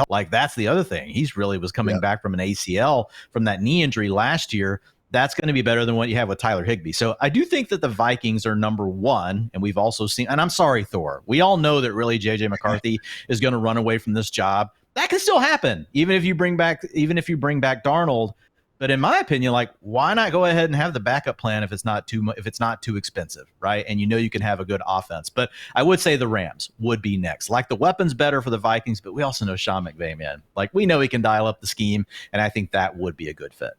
Speaker 2: Like that's the other thing. He's really was coming back from an ACL from that knee injury last year. That's going to be better than what you have with Tyler Higbee. So I do think that the Vikings are number 1. And we've also seen, and I'm sorry, Thor, we all know that really JJ McCarthy is going to run away from this job. That can still happen, even if you bring back Darnold. But in my opinion, why not go ahead and have the backup plan if it's not too expensive, right? And you can have a good offense. But I would say the Rams would be next. The weapon's better for the Vikings, but we also know Sean McVay, man. We know he can dial up the scheme, and I think that would be a good fit.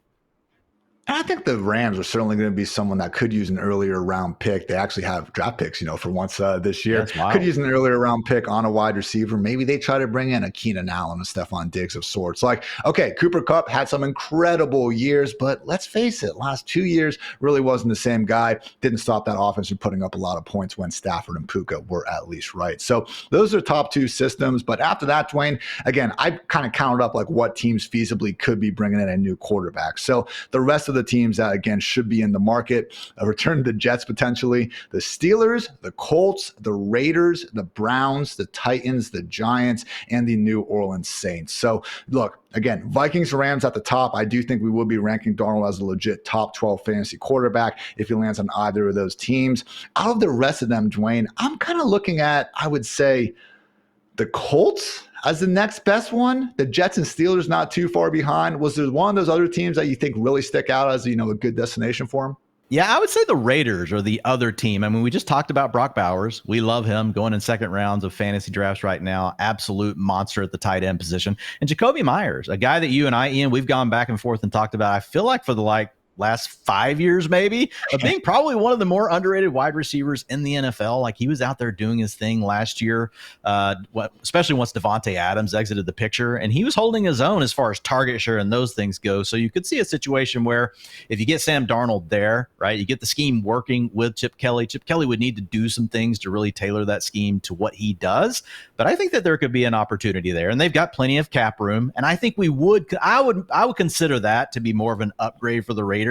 Speaker 1: I think the Rams are certainly going to be someone that could use an earlier round pick. They actually have draft picks, for once this year. Could use an earlier round pick on a wide receiver. Maybe they try to bring in a Keenan Allen, a Stephon Diggs of sorts. Okay, Cooper Kupp had some incredible years, but let's face it, last 2 years really wasn't the same guy. Didn't stop that offense from putting up a lot of points when Stafford and Puka were at least right. So those are top 2 systems. But after that, Dwain, again, I kind of counted up what teams feasibly could be bringing in a new quarterback. So the rest of the teams that, again, should be in the market, a return to the Jets potentially, the Steelers, the Colts, the Raiders, the Browns, the Titans, the Giants, and the New Orleans Saints. So look, again, Vikings, Rams at the top. I do think we will be ranking Darnold as a legit top 12 fantasy quarterback if he lands on either of those teams. Out of the rest of them, Dwain, I'm kind of looking at, I would say, the Colts as the next best one. The Jets and Steelers not too far behind. Was there one of those other teams that you think really stick out as a good destination for him?
Speaker 2: Yeah, I would say the Raiders are the other team. I mean, we just talked about Brock Bowers. We love him going in second rounds of fantasy drafts right now. Absolute monster at the tight end position. And Jacoby Myers, a guy that you and I, Ian, we've gone back and forth and talked about. I feel like for the last 5 years maybe of being probably one of the more underrated wide receivers in the NFL. He was out there doing his thing last year, especially once Devontae Adams exited the picture, and he was holding his own as far as target share and those things go. So you could see a situation where if you get Sam Darnold there, right, you get the scheme working with Chip Kelly. Chip Kelly would need to do some things to really tailor that scheme to what he does. But I think that there could be an opportunity there, and they've got plenty of cap room. And I think I would consider that to be more of an upgrade for the Raiders.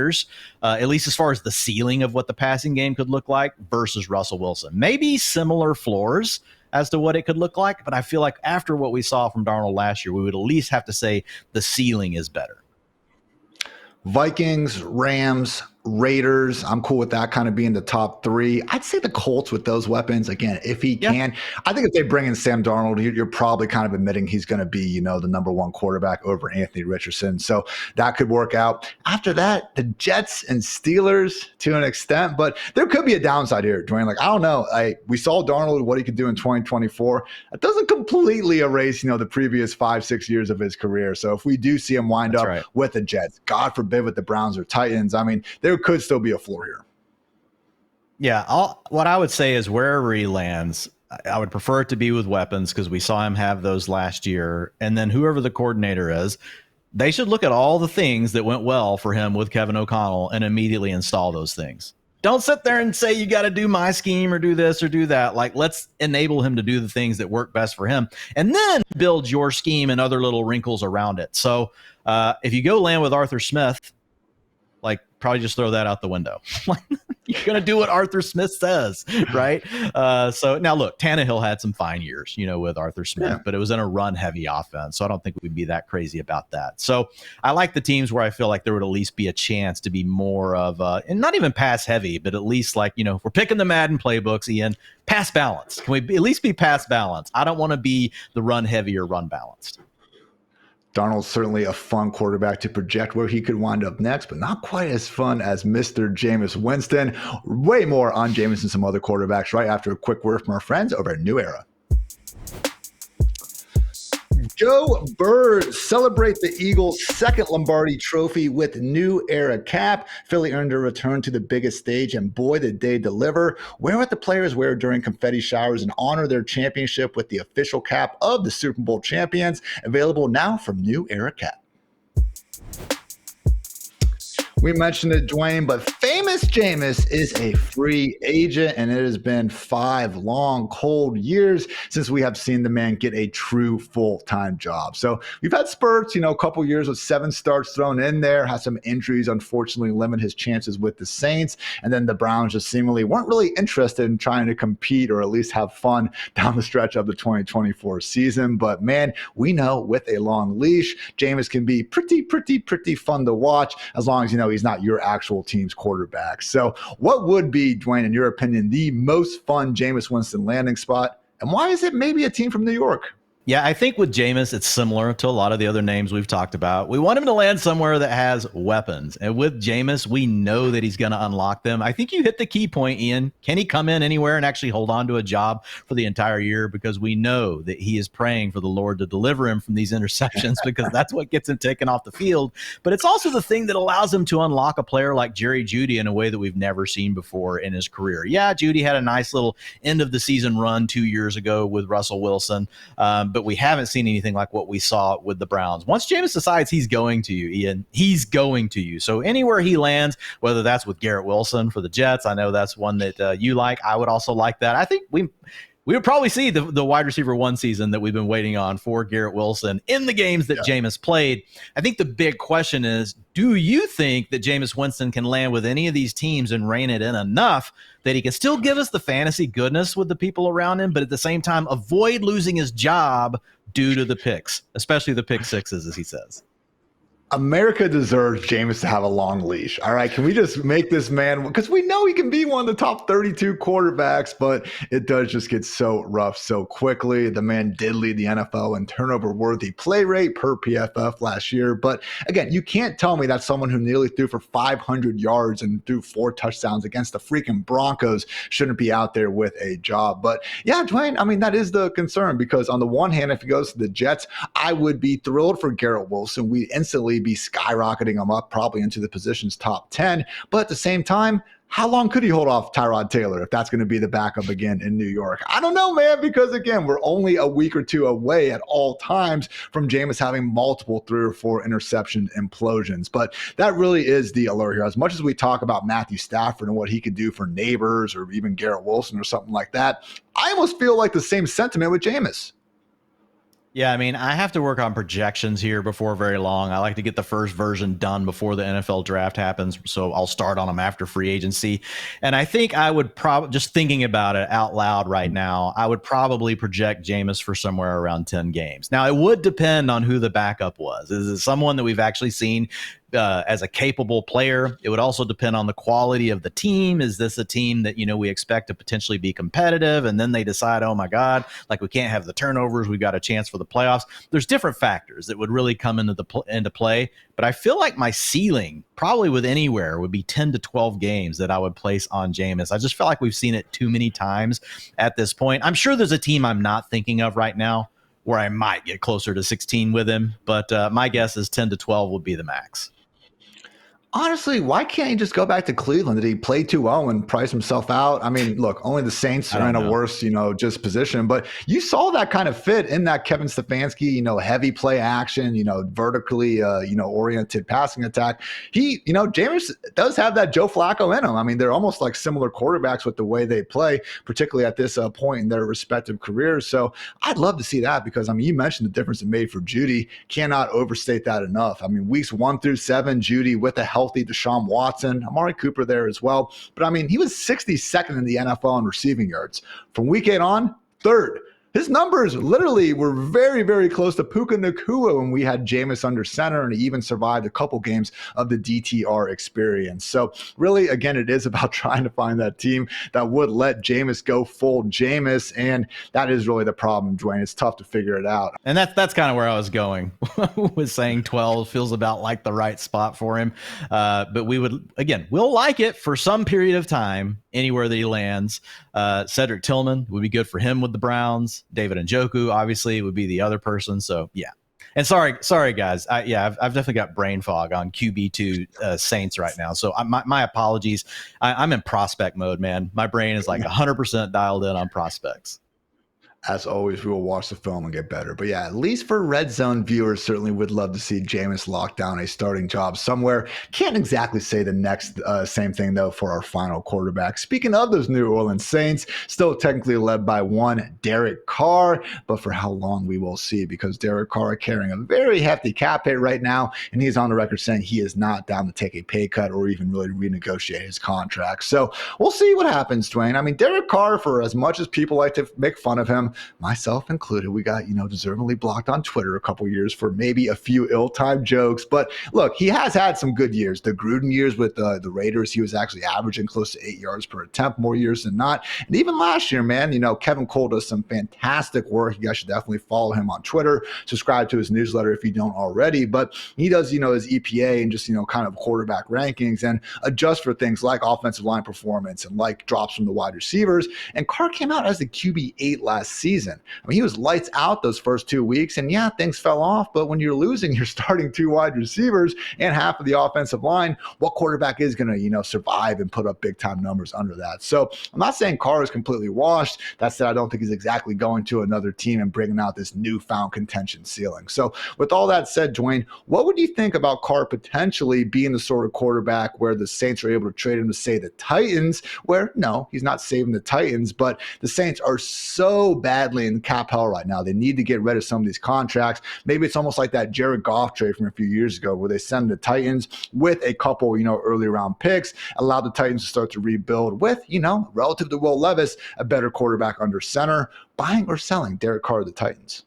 Speaker 2: At least as far as the ceiling of what the passing game could look like versus Russell Wilson. Maybe similar floors as to what it could look like, but I feel like after what we saw from Darnold last year, we would at least have to say the ceiling is better.
Speaker 1: Vikings, Rams, Raiders. I'm cool with that kind of being the top three. I'd say the Colts with those weapons. Again, if he can. I think if they bring in Sam Darnold, you're probably kind of admitting he's going to be, the number one quarterback over Anthony Richardson. So that could work out. After that, the Jets and Steelers to an extent, but there could be a downside here, Dwain. Like, I don't know. We saw Darnold, what he could do in 2024. That doesn't completely erase, the previous 5-6 years of his career. So if we do see him wind up with the Jets, God forbid with the Browns or Titans, I mean, there could still be a floor here.
Speaker 2: Yeah, what I would say is wherever he lands, I would prefer it to be with weapons because we saw him have those last year. And then whoever the coordinator is, they should look at all the things that went well for him with Kevin O'Connell and immediately install those things. Don't sit there and say you got to do my scheme or do this or do that. Like, let's enable him to do the things that work best for him and then build your scheme and other little wrinkles around it. So if you go land with Arthur Smith, probably just throw that out the window. You're going to do what Arthur Smith says, right? So now look, Tannehill had some fine years, with Arthur Smith, but it was in a run-heavy offense. So I don't think we'd be that crazy about that. So I like the teams where I feel like there would at least be a chance to be more of, and not even pass-heavy, but at least if we're picking the Madden playbooks, Ian, pass balance. Can we at least be pass balance? I don't want to be the run-heavy or run-balanced.
Speaker 1: Darnold's certainly a fun quarterback to project where he could wind up next, but not quite as fun as Mr. Jameis Winston. Way more on Jameis and some other quarterbacks right after a quick word from our friends over at New Era. Joe Birds celebrate the Eagles' second Lombardi trophy with New Era cap. Philly earned a return to the biggest stage, and boy, did they deliver. Wear what the players wear during confetti showers and honor their championship with the official cap of the Super Bowl champions. Available now from New Era Cap. We mentioned it, Dwain, but famous Jameis is a free agent, and it has been 5 long, cold years since we have seen the man get a true full-time job. So we've had spurts, a couple years with 7 starts thrown in there, had some injuries, unfortunately limit his chances with the Saints, and then the Browns just seemingly weren't really interested in trying to compete or at least have fun down the stretch of the 2024 season. But man, we know with a long leash, Jameis can be pretty fun to watch as long as, he's not your actual team's quarterback. So what would be, Dwain, in your opinion, the most fun Jameis Winston landing spot? And why is it maybe a team from New York?
Speaker 2: Yeah, I think with Jameis, it's similar to a lot of the other names we've talked about. We want him to land somewhere that has weapons. And with Jameis, we know that he's going to unlock them. I think you hit the key point, Ian. Can he come in anywhere and actually hold on to a job for the entire year? Because we know that he is praying for the Lord to deliver him from these interceptions because that's what gets him taken off the field. But it's also the thing that allows him to unlock a player like Jerry Jeudy in a way that we've never seen before in his career. Yeah, Jeudy had a nice little end of the season run 2 years ago with Russell Wilson, but we haven't seen anything like what we saw with the Browns. Once Jameis decides he's going to you, Ian, he's going to you. So anywhere he lands, whether that's with Garrett Wilson for the Jets, I know that's one that you like. I would also like that. I think we would probably see the wide receiver 1 season that we've been waiting on for Garrett Wilson in the games that Jameis played. I think the big question is, do you think that Jameis Winston can land with any of these teams and rein it in enough that he can still give us the fantasy goodness with the people around him, but at the same time avoid losing his job due to the picks, especially the pick sixes, as he says?
Speaker 1: America deserves Jameis to have a long leash. All right. Can we just make this man, because we know he can be one of the top 32 quarterbacks, but it does just get so rough so quickly. The man did lead the NFL in turnover worthy play rate per PFF last year. But again, you can't tell me that someone who nearly threw for 500 yards and threw 4 touchdowns against the freaking Broncos shouldn't be out there with a job. But yeah, Dwain, I mean, that is the concern, because on the one hand, if he goes to the Jets, I would be thrilled for Garrett Wilson. We instantly be skyrocketing him up probably into the position's top 10. But at the same time, how long could he hold off Tyrod Taylor if that's going to be the backup again in New York? I don't know, man, because again, we're only a week or 2 away at all times from Jameis having multiple 3 or 4 interception implosions. But that really is the allure here. As much as we talk about Matthew Stafford and what he could do for neighbors or even Garrett Wilson or something like that, I almost feel like the same sentiment with Jameis.
Speaker 2: Yeah, I mean, I have to work on projections here before very long. I like to get the first version done before the NFL draft happens, so I'll start on them after free agency. And I think I would probably, just thinking about it out loud right now, I would probably project Jameis for somewhere around 10 games. Now, it would depend on who the backup was. Is it someone that we've actually seen as a capable player. It would also depend on the quality of the team. Is this a team that, we expect to potentially be competitive? And then they decide, oh my God, like we can't have the turnovers. We've got a chance for the playoffs. There's different factors that would really come into play. But I feel like my ceiling, probably with anywhere, would be 10 to 12 games that I would place on Jameis. I just feel like we've seen it too many times at this point. I'm sure there's a team I'm not thinking of right now where I might get closer to 16 with him, but my guess is 10 to 12 would be the max.
Speaker 1: Honestly, why can't he just go back to Cleveland? Did he play too well and price himself out? I mean, look, only the Saints are in a worse, just position. But you saw that kind of fit in that Kevin Stefanski, heavy play action, vertically, oriented passing attack. Jameis does have that Joe Flacco in him. I mean, they're almost like similar quarterbacks with the way they play, particularly at this point in their respective careers. So I'd love to see that because, you mentioned the difference it made for Judy. Cannot overstate that enough. I mean, weeks 1 through 7, Judy with a healthy Deshaun Watson, Amari Cooper there as well. But he was 62nd in the NFL in receiving yards. From week 8 on, 3rd. His numbers literally were very, very close to Puka Nacua when we had Jameis under center, and he even survived a couple games of the DTR experience. So really, again, it is about trying to find that team that would let Jameis go full Jameis, and that is really the problem, Dwain. It's tough to figure it out.
Speaker 2: And that's kind of where I was going with saying 12 feels about like the right spot for him. But we'll like it for some period of time anywhere that he lands. Cedric Tillman would be good for him with the Browns. David Njoku obviously would be the other person. So yeah. And sorry guys. I've definitely got brain fog on QB2 Saints right now. So my apologies. I'm in prospect mode, man. My brain is like 100% dialed in on prospects.
Speaker 1: As always, we will watch the film and get better. But yeah, at least for Red Zone viewers, certainly would love to see Jameis lock down a starting job somewhere. Can't exactly say the next same thing, though, for our final quarterback. Speaking of those New Orleans Saints, still technically led by one Derek Carr, but for how long we will see, because Derek Carr carrying a very hefty cap hit right now, and he's on the record saying he is not down to take a pay cut or even really renegotiate his contract. So we'll see what happens, Dwain. Derek Carr, for as much as people like to make fun of him, myself included, we got, deservedly blocked on Twitter a couple years for maybe a few ill-timed jokes. But look, he has had some good years. The Gruden years with the Raiders, he was actually averaging close to 8 yards per attempt, more years than not. And even last year, man, Kevin Cole does some fantastic work. You guys should definitely follow him on Twitter. Subscribe to his newsletter if you don't already. But he does, his EPA and just, kind of quarterback rankings and adjust for things like offensive line performance and like drops from the wide receivers. And Carr came out as the QB8 last season. He was lights out those first 2 weeks, and yeah, things fell off. But when you're losing, you're starting 2 wide receivers and half of the offensive line. What quarterback is going to, survive and put up big time numbers under that? So I'm not saying Carr is completely washed. That said, I don't think he's exactly going to another team and bringing out this newfound contention ceiling. So with all that said, Dwain, what would you think about Carr potentially being the sort of quarterback where the Saints are able to trade him to, say, the Titans, where no, he's not saving the Titans, but the Saints are so badly in cap hell right now. They need to get rid of some of these contracts. Maybe it's almost like that Jared Goff trade from a few years ago where they send the Titans with a couple, early round picks, allow the Titans to start to rebuild with, relative to Will Levis, a better quarterback under center. Buying or selling Derek Carr to the Titans?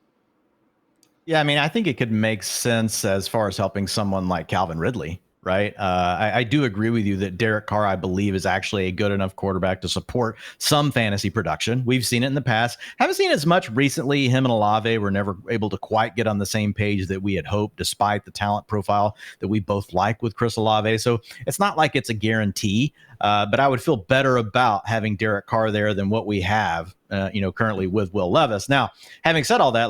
Speaker 2: Yeah, I think it could make sense as far as helping someone like Calvin Ridley. Right. I do agree with you that Derek Carr, I believe, is actually a good enough quarterback to support some fantasy production. We've seen it in the past. Haven't seen it as much recently. Him and Olave were never able to quite get on the same page that we had hoped, despite the talent profile that we both like with Chris Olave. So it's not like it's a guarantee, but I would feel better about having Derek Carr there than what we have, currently with Will Levis. Now, having said all that,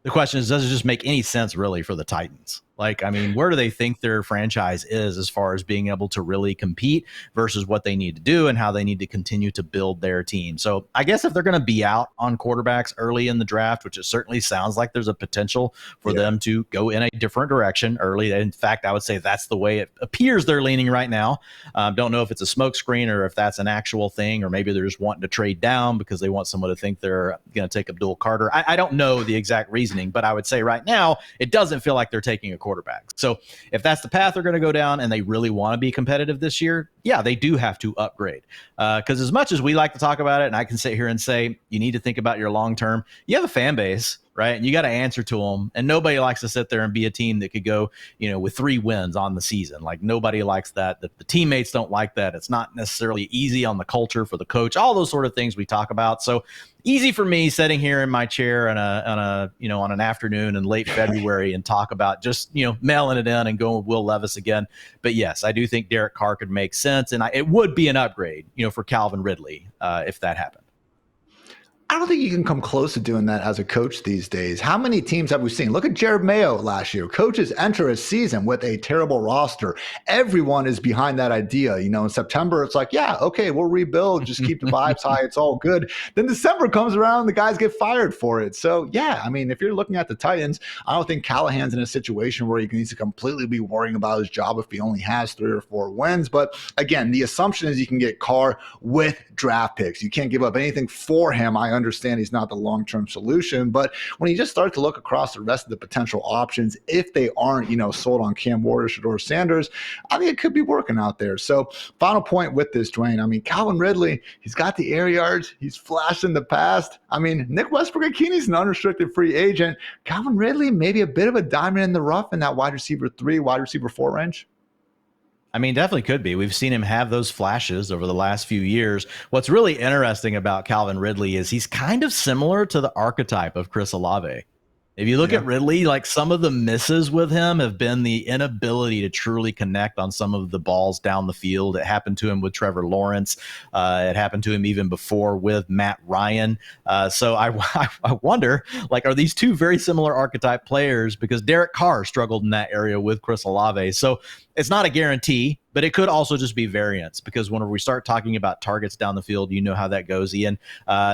Speaker 2: the question is, does it just make any sense really for the Titans? Where do they think their franchise is as far as being able to really compete versus what they need to do and how they need to continue to build their team? So I guess if they're going to be out on quarterbacks early in the draft, which it certainly sounds like there's a potential for them to go in a different direction early. In fact, I would say that's the way it appears they're leaning right now. Don't know if it's a smokescreen or if that's an actual thing, or maybe they're just wanting to trade down because they want someone to think they're going to take Abdul Carter. I don't know the exact reasoning, but I would say right now it doesn't feel like they're taking a quarterback. So if that's the path they're going to go down and they really want to be competitive this year, yeah, they do have to upgrade. Because as much as we like to talk about it, and I can sit here and say you need to think about your long term, you have a fan base, right? And you got to answer to them. And nobody likes to sit there and be a team that could go, with 3 wins on the season. Like, nobody likes that. The teammates don't like that. It's not necessarily easy on the culture for the coach, all those sort of things we talk about. So easy for me sitting here in my chair on an afternoon in late February and talk about just, mailing it in and going with Will Levis again. But yes, I do think Derek Carr could make sense. And it would be an upgrade, for Calvin Ridley if that happened.
Speaker 1: I don't think you can come close to doing that as a coach these days. How many teams have we seen? Look at Jared Mayo last year. Coaches enter a season with a terrible roster. Everyone is behind that idea. In September, it's like, yeah, okay, we'll rebuild. Just keep the vibes high. It's all good. Then December comes around, the guys get fired for it. So, yeah, if you're looking at the Titans, I don't think Callahan's in a situation where he needs to completely be worrying about his job if he only has 3 or 4 wins. But again, the assumption is you can get Carr with draft picks. You can't give up anything for him. I understand he's not the long-term solution, but when you just start to look across the rest of the potential options, if they aren't, sold on Cam Ward or Shedeur Sanders, I think it could be working out there. So final point with this, Dwain. Calvin Ridley, he's got the air yards. He's flashed in the past. Nick Westbrook-Ikhini's an unrestricted free agent. Calvin Ridley, maybe a bit of a diamond in the rough in that wide receiver 3, wide receiver 4 range.
Speaker 2: Definitely could be. We've seen him have those flashes over the last few years. What's really interesting about Calvin Ridley is he's kind of similar to the archetype of Chris Olave. If you look at Ridley, like, some of the misses with him have been the inability to truly connect on some of the balls down the field. It happened to him with Trevor Lawrence. It happened to him even before with Matt Ryan. So I wonder, are these two very similar archetype players? Because Derek Carr struggled in that area with Chris Olave. So it's not a guarantee, but it could also just be variance, because whenever we start talking about targets down the field, you know how that goes, Ian.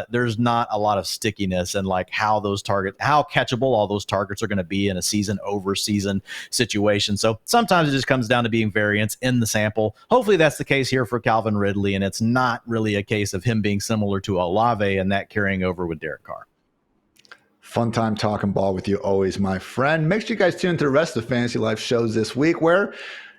Speaker 2: There's not a lot of stickiness and how catchable all those targets are going to be in a season over season situation. So sometimes it just comes down to being variance in the sample. Hopefully that's the case here for Calvin Ridley, and it's not really a case of him being similar to Olave and that carrying over with Derek Carr.
Speaker 1: Fun time talking ball with you always, my friend. Make sure you guys tune into the rest of the Fantasy Life shows this week, where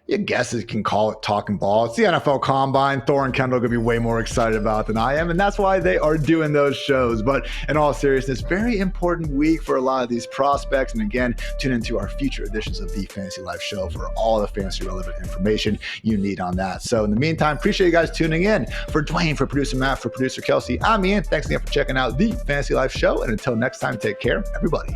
Speaker 1: you guesses can call it talking ball. It's the NFL Combine. Thor and Kendall are going to be way more excited about it than I am, and that's why they are doing those shows. But in all seriousness, very important week for a lot of these prospects. And again, tune into our future editions of the Fantasy Life show for all the fantasy relevant information you need on that. So in the meantime, appreciate you guys tuning in. For Dwain, for producer Matt, for producer Kelsey, I'm Ian. Thanks again for checking out the Fantasy Life show. And until next time, take care, everybody.